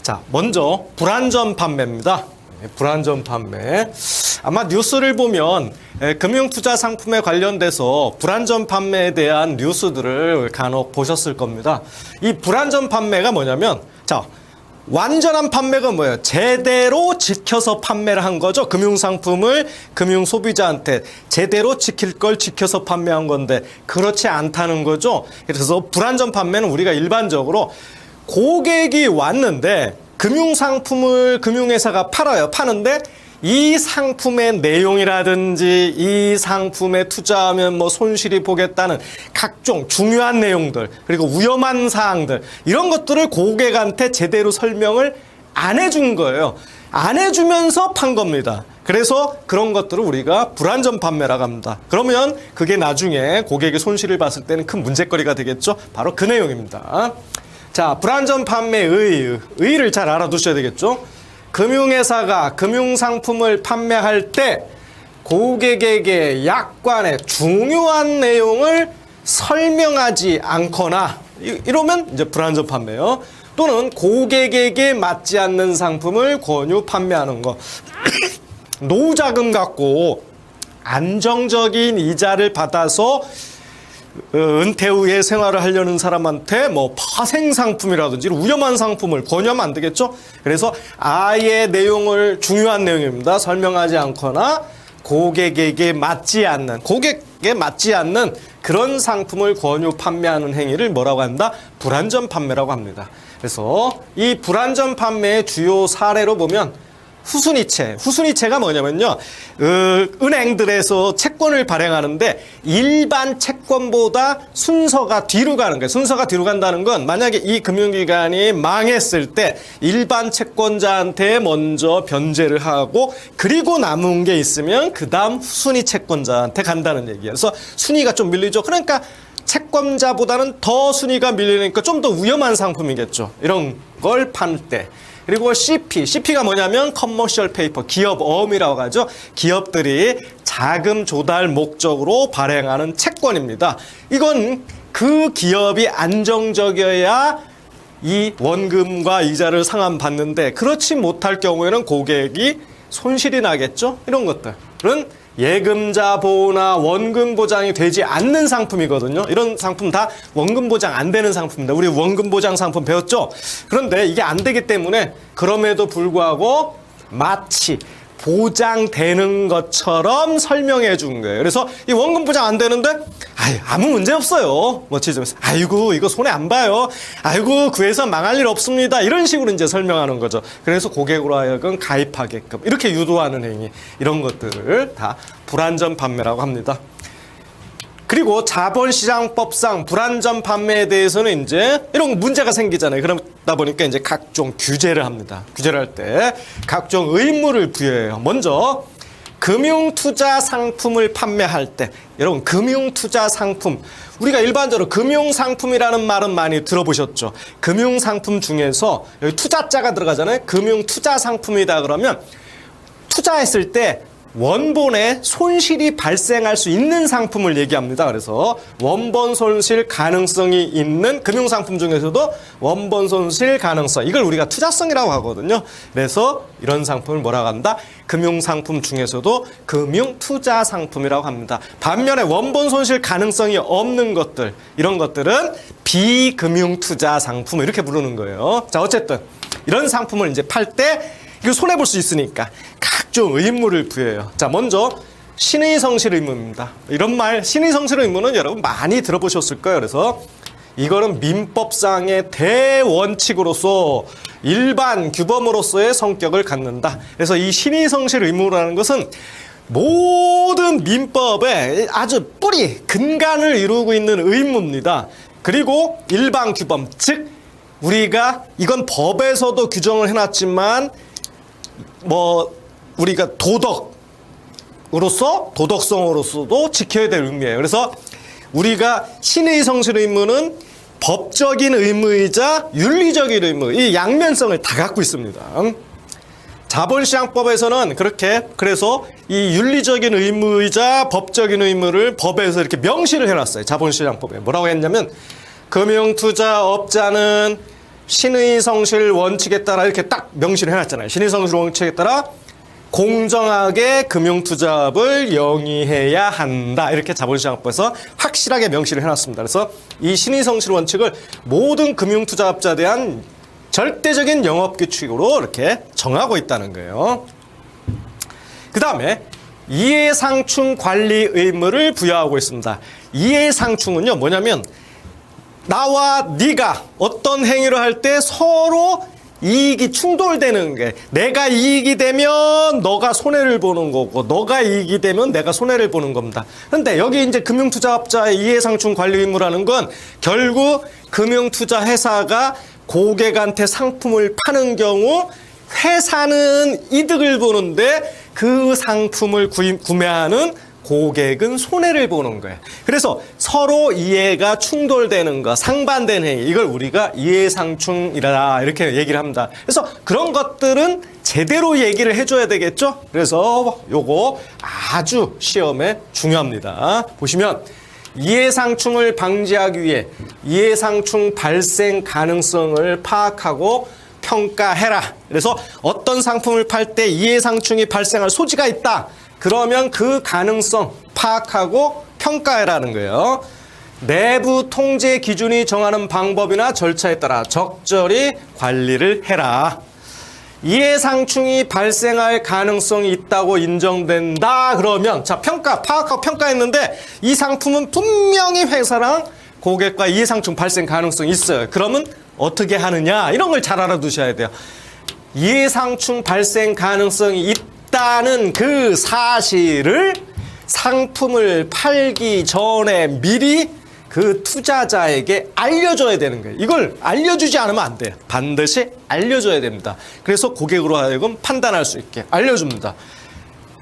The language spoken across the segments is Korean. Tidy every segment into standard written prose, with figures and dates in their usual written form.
자, 먼저 불안전 판매입니다. 불안전 판매. 아마 뉴스를 보면 금융투자 상품에 관련돼서 불안전 판매에 대한 뉴스들을 간혹 보셨을 겁니다. 이 불안전 판매가 뭐냐면, 자, 완전한 판매가 뭐예요? 제대로 지켜서 판매를 한 거죠. 금융상품을 금융소비자한테 제대로 지킬 걸 지켜서 판매한 건데 그렇지 않다는 거죠. 그래서 불안전 판매는 우리가 일반적으로 고객이 왔는데 금융상품을 금융회사가 팔아요. 파는데 이 상품의 내용이라든지 이 상품에 투자하면 뭐 손실이 보겠다는 각종 중요한 내용들, 그리고 위험한 사항들, 이런 것들을 고객한테 제대로 설명을 안 해준 거예요. 안 해주면서 판 겁니다. 그래서 그런 것들을 우리가 불안전 판매라고 합니다. 그러면 그게 나중에 고객이 손실을 봤을 때는 큰 문제거리가 되겠죠. 바로 그 내용입니다. 자, 불안전 판매의 의의를 잘 알아두셔야 되겠죠. 금융회사가 금융상품을 판매할 때 고객에게 약관의 중요한 내용을 설명하지 않거나 이러면 이제 불안전 판매요. 또는 고객에게 맞지 않는 상품을 권유 판매하는 거. 노후자금 갖고 안정적인 이자를 받아서 은퇴 후에 생활을 하려는 사람한테 뭐 파생 상품이라든지 위험한 상품을 권유하면 안 되겠죠. 그래서 아예 내용을, 중요한 내용입니다, 설명하지 않거나 고객에게 맞지 않는 그런 상품을 권유 판매하는 행위를 뭐라고 한다? 불안전 판매라고 합니다. 그래서 이 불안전 판매의 주요 사례로 보면 후순위채가 뭐냐면요, 은행들에서 채권을 발행하는데 일반 채권보다 순서가 뒤로 가는 거예요. 순서가 뒤로 간다는 건 만약에 이 금융기관이 망했을 때 일반 채권자한테 먼저 변제를 하고 그리고 남은 게 있으면 그 다음 후순위 채권자한테 간다는 얘기예요. 그래서 순위가 좀 밀리죠. 그러니까 채권자보다는 더 순위가 밀리니까 좀 더 위험한 상품이겠죠. 이런 걸 팔 때. 그리고 CP가 뭐냐면 커머셜 페이퍼, 기업 어음이라고 하죠. 기업들이 자금 조달 목적으로 발행하는 채권입니다. 이건 그 기업이 안정적이어야 이 원금과 이자를 상환받는데 그렇지 못할 경우에는 고객이 손실이 나겠죠. 이런 것들은 예금자 보호나 원금 보장이 되지 않는 상품이거든요. 이런 상품 다 원금 보장 안 되는 상품입니다. 우리 원금 보장 상품 배웠죠? 그런데 이게 안 되기 때문에 그럼에도 불구하고 마치 보장되는 것처럼 설명해 준 거예요. 그래서 이 원금 보장 안 되는데 아무 문제 없어요. 뭐 지점에서 아이고 이거 손해 안 봐요. 아이고 그 회사 망할 일 없습니다. 이런 식으로 이제 설명하는 거죠. 그래서 고객으로 하여금 가입하게끔 이렇게 유도하는 행위, 이런 것들을 다 불안전 판매라고 합니다. 그리고 자본시장법상 불안전 판매에 대해서는 이제 이런 문제가 생기잖아요. 그러다 보니까 이제 각종 규제를 합니다. 규제를 할 때 각종 의무를 부여해요. 먼저 금융투자 상품을 판매할 때, 여러분 금융투자 상품, 우리가 일반적으로 금융상품이라는 말은 많이 들어보셨죠. 금융상품 중에서 여기 투자자가 들어가잖아요. 금융투자 상품이다 그러면 투자했을 때 원본에 손실이 발생할 수 있는 상품을 얘기합니다. 그래서 원본 손실 가능성이 있는 금융상품 중에서도 원본 손실 가능성, 이걸 우리가 투자성이라고 하거든요. 그래서 이런 상품을 뭐라고 한다? 금융상품 중에서도 금융투자 상품이라고 합니다. 반면에 원본 손실 가능성이 없는 것들, 이런 것들은 비금융투자 상품, 이렇게 부르는 거예요. 자, 어쨌든 이런 상품을 이제 팔 때 이거 손해볼 수 있으니까 각종 의무를 부여해요. 자, 먼저 신의성실 의무입니다. 이런 말, 신의성실 의무는 여러분 많이 들어보셨을 거예요. 그래서 이거는 민법상의 대원칙으로서 일반 규범으로서의 성격을 갖는다. 그래서 이 신의성실 의무라는 것은 모든 민법의 아주 뿌리, 근간을 이루고 있는 의무입니다. 그리고 일반 규범, 즉 우리가 이건 법에서도 규정을 해놨지만 우리가 도덕성으로서도 지켜야 될 의무예요. 그래서 우리가 신의성실 의무는 법적인 의무이자 윤리적인 의무, 이 양면성을 다 갖고 있습니다. 자본시장법에서는 그래서 이 윤리적인 의무이자 법적인 의무를 법에서 이렇게 명시를 해놨어요. 자본시장법에 뭐라고 했냐면 금융투자업자는 신의 성실 원칙에 따라 이렇게 딱 명시를 해놨잖아요. 신의 성실 원칙에 따라 공정하게 금융투자업을 영위해야 한다. 이렇게 자본시장법에서 확실하게 명시를 해놨습니다. 그래서 이 신의 성실 원칙을 모든 금융투자업자에 대한 절대적인 영업규칙으로 이렇게 정하고 있다는 거예요. 그 다음에 이해상충 관리 의무를 부여하고 있습니다. 이해상충은요, 뭐냐면 나와 네가 어떤 행위를 할 때 서로 이익이 충돌되는 게, 내가 이익이 되면 너가 손해를 보는 거고 너가 이익이 되면 내가 손해를 보는 겁니다. 그런데 여기 이제 금융투자업자의 이해상충 관리 의무라는 건 결국 금융투자 회사가 고객한테 상품을 파는 경우 회사는 이득을 보는데 그 상품을 구매하는 고객은 손해를 보는 거예요. 그래서 서로 이해가 충돌되는 거, 상반된 행위, 이걸 우리가 이해상충이라 이렇게 얘기를 합니다. 그래서 그런 것들은 제대로 얘기를 해줘야 되겠죠. 그래서 요거 아주 시험에 중요합니다. 보시면 이해상충을 방지하기 위해 이해상충 발생 가능성을 파악하고 평가해라. 그래서 어떤 상품을 팔 때 이해상충이 발생할 소지가 있다. 그러면 그 가능성 파악하고 평가해라는 거예요. 내부 통제 기준이 정하는 방법이나 절차에 따라 적절히 관리를 해라. 이해상충이 발생할 가능성이 있다고 인정된다. 그러면 자, 파악하고 평가했는데 이 상품은 분명히 회사랑 고객과 이해상충 발생 가능성이 있어요. 그러면 어떻게 하느냐, 이런 걸 잘 알아두셔야 돼요. 이해상충 발생 가능성이 있다는 그 사실을 상품을 팔기 전에 미리 그 투자자에게 알려줘야 되는 거예요. 이걸 알려주지 않으면 안 돼요. 반드시 알려줘야 됩니다. 그래서 고객으로 하여금 판단할 수 있게 알려줍니다.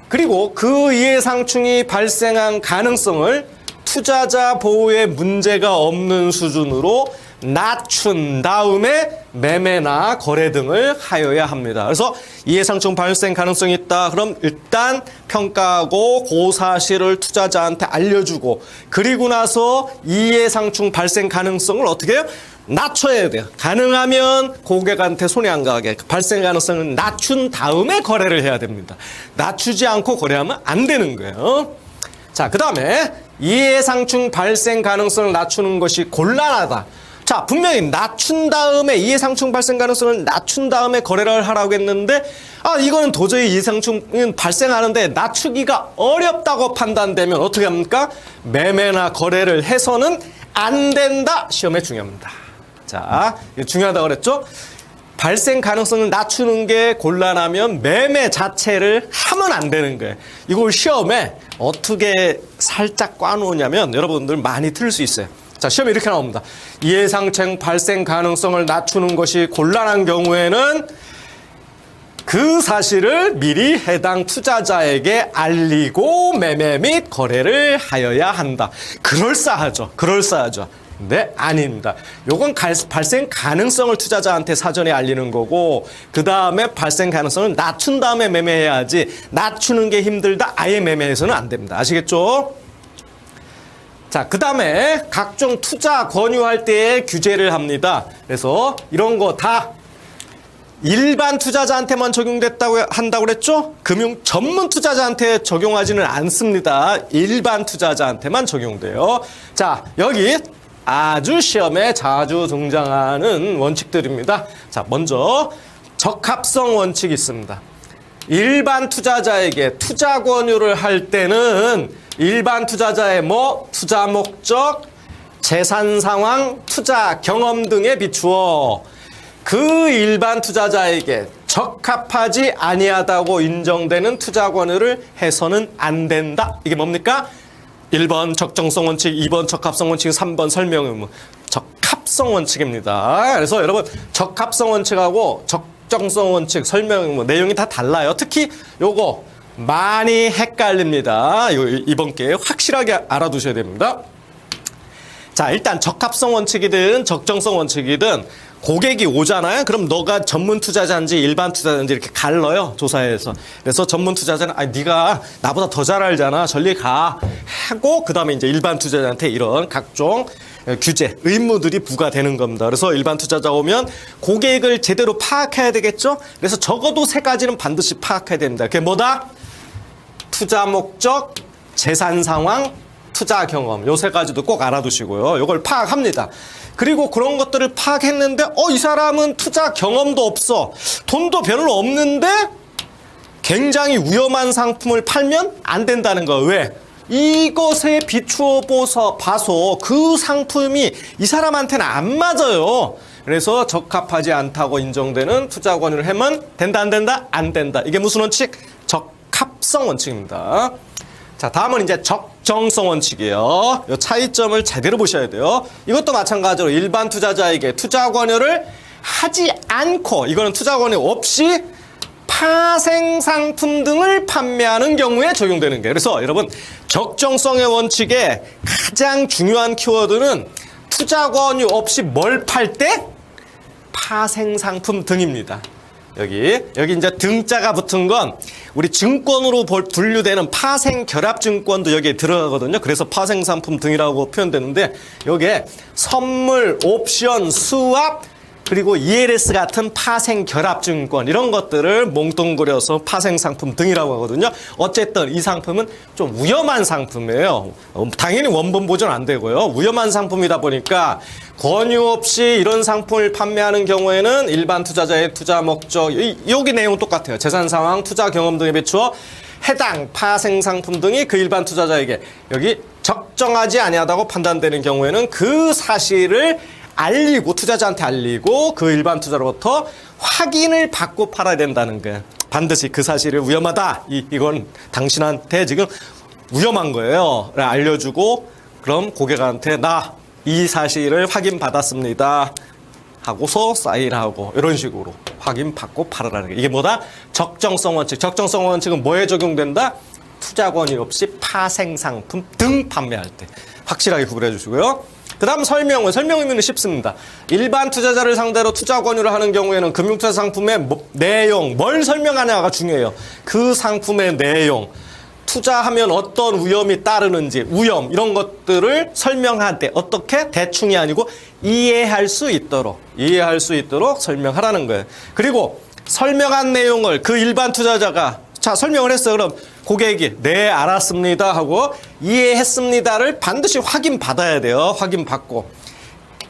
그리고 그 이해상충이 발생한 가능성을 투자자 보호에 문제가 없는 수준으로 낮춘 다음에 매매나 거래 등을 하여야 합니다. 그래서 이해상충 발생 가능성이 있다. 그럼 일단 평가하고 그 사실을 투자자한테 알려주고, 그리고 나서 이해상충 발생 가능성을 어떻게 해요? 낮춰야 돼요. 가능하면 고객한테 손해 안 가게 발생 가능성을 낮춘 다음에 거래를 해야 됩니다. 낮추지 않고 거래하면 안 되는 거예요. 자, 그 다음에 이해상충 발생 가능성을 낮추는 것이 곤란하다. 자, 분명히 낮춘 다음에 이해상충 발생 가능성을 낮춘 다음에 거래를 하라고 했는데, 이거는 도저히 이해상충은 발생하는데 낮추기가 어렵다고 판단되면 어떻게 합니까? 매매나 거래를 해서는 안 된다. 시험에 중요합니다. 자, 이거 중요하다고 그랬죠? 발생 가능성을 낮추는 게 곤란하면 매매 자체를 하면 안 되는 거예요. 이걸 시험에 어떻게 살짝 꽈놓냐면 여러분들 많이 틀릴 수 있어요. 자, 시험에 이렇게 나옵니다. 이해상충 발생 가능성을 낮추는 것이 곤란한 경우에는 그 사실을 미리 해당 투자자에게 알리고 매매 및 거래를 하여야 한다. 그럴싸하죠. 그럴싸하죠. 네, 아닙니다. 요건 발생 가능성을 투자자한테 사전에 알리는 거고, 그 다음에 발생 가능성을 낮춘 다음에 매매해야지, 낮추는 게 힘들다, 아예 매매해서는 안 됩니다. 아시겠죠? 자, 그 다음에 각종 투자 권유할 때에 규제를 합니다. 그래서 이런 거 다 일반 투자자한테만 한다고 그랬죠? 금융 전문 투자자한테 적용하지는 않습니다. 일반 투자자한테만 적용돼요. 자, 여기 아주 시험에 자주 등장하는 원칙들입니다. 자, 먼저 적합성 원칙이 있습니다. 일반 투자자에게 투자 권유를 할 때는 일반 투자자의 투자 목적, 재산 상황, 투자 경험 등에 비추어 그 일반 투자자에게 적합하지 아니하다고 인정되는 투자 권유를 해서는 안 된다. 이게 뭡니까? 1번 적정성 원칙, 2번 적합성 원칙, 3번 설명 의무. 적합성 원칙입니다. 그래서 여러분 적합성 원칙하고 적정성 원칙, 설명 의무 내용이 다 달라요. 특히 요거 많이 헷갈립니다. 이번 기회에 확실하게 알아두셔야 됩니다. 자, 일단 적합성 원칙이든 적정성 원칙이든 고객이 오잖아요. 그럼 너가 전문 투자자인지 일반 투자자인지 이렇게 갈라요, 조사에서. 그래서 전문 투자자는 네가 나보다 더 잘 알잖아, 저리 가 하고, 그 다음에 이제 일반 투자자한테 이런 각종 규제, 의무들이 부과되는 겁니다. 그래서 일반 투자자 오면 고객을 제대로 파악해야 되겠죠? 그래서 적어도 세 가지는 반드시 파악해야 됩니다. 그게 뭐다? 투자 목적, 재산 상황, 투자 경험. 요 세 가지도 꼭 알아두시고요. 요걸 파악합니다. 그리고 그런 것들을 파악했는데 이 사람은 투자 경험도 없어. 돈도 별로 없는데 굉장히 위험한 상품을 팔면 안 된다는 거예요. 왜? 이것에 비추어 봐서 그 상품이 이 사람한테는 안 맞아요. 그래서 적합하지 않다고 인정되는 투자 권유를 하면 된다, 안 된다? 안 된다. 이게 무슨 원칙? 적합성 원칙입니다. 자, 다음은 이제 적정성 원칙이에요. 이 차이점을 제대로 보셔야 돼요. 이것도 마찬가지로 일반 투자자에게 투자 권유를 하지 않고, 이거는 투자 권유 없이 파생 상품 등을 판매하는 경우에 적용되는 거예요. 그래서 여러분, 적정성의 원칙의 가장 중요한 키워드는 투자 권유 없이 뭘 팔 때? 파생 상품 등입니다. 여기 이제 등자가 붙은 건 우리 증권으로 분류되는 파생 결합 증권도 여기에 들어가거든요. 그래서 파생 상품 등이라고 표현되는데, 여기에 선물, 옵션, 수합, 그리고 ELS 같은 파생 결합 증권, 이런 것들을 몽뚱그려서 파생 상품 등이라고 하거든요. 어쨌든 이 상품은 좀 위험한 상품이에요. 당연히 원본 보존 안 되고요. 위험한 상품이다 보니까 권유 없이 이런 상품을 판매하는 경우에는 일반 투자자의 투자 목적, 여기 내용 똑같아요. 재산 상황, 투자 경험 등에 비추어 해당 파생 상품 등이 그 일반 투자자에게 여기 적정하지 아니하다고 판단되는 경우에는 그 사실을 알리고, 투자자한테 알리고 그 일반 투자로부터 확인을 받고 팔아야 된다는 거예요. 반드시 그 사실을 위험하다, 이건 당신한테 지금 위험한 거예요, 알려주고, 그럼 고객한테 나 이 사실을 확인받았습니다 하고서 사인하고, 이런 식으로 확인받고 팔아라는 게, 이게 뭐다? 적정성 원칙. 적정성 원칙은 뭐에 적용된다? 투자 권유 없이 파생 상품 등 판매할 때 확실하게 구분해 주시고요. 그 다음 설명 의미는 쉽습니다. 일반 투자자를 상대로 투자 권유를 하는 경우에는 금융투자 상품의 내용, 뭘 설명하냐가 중요해요. 그 상품의 내용, 투자하면 어떤 위험이 따르는지, 위험, 이런 것들을 설명할 때 어떻게? 대충이 아니고 이해할 수 있도록 설명하라는 거예요. 그리고 설명한 내용을 그 일반 투자자가, 자, 설명을 했어요. 그럼 고객이 네, 알았습니다 하고 이해했습니다를 반드시 확인받아야 돼요. 확인받고.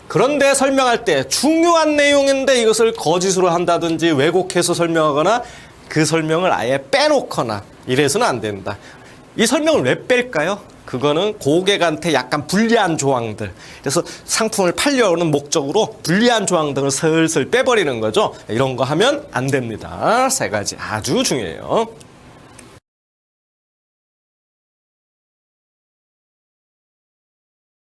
그런데 설명할 때 중요한 내용인데 이것을 거짓으로 한다든지 왜곡해서 설명하거나 그 설명을 아예 빼놓거나 이래서는 안 된다. 이 설명을 왜 뺄까요? 그거는 고객한테 약간 불리한 조항들, 그래서 상품을 팔려는 목적으로 불리한 조항 등을 슬슬 빼버리는 거죠. 이런 거 하면 안 됩니다. 세 가지 아주 중요해요.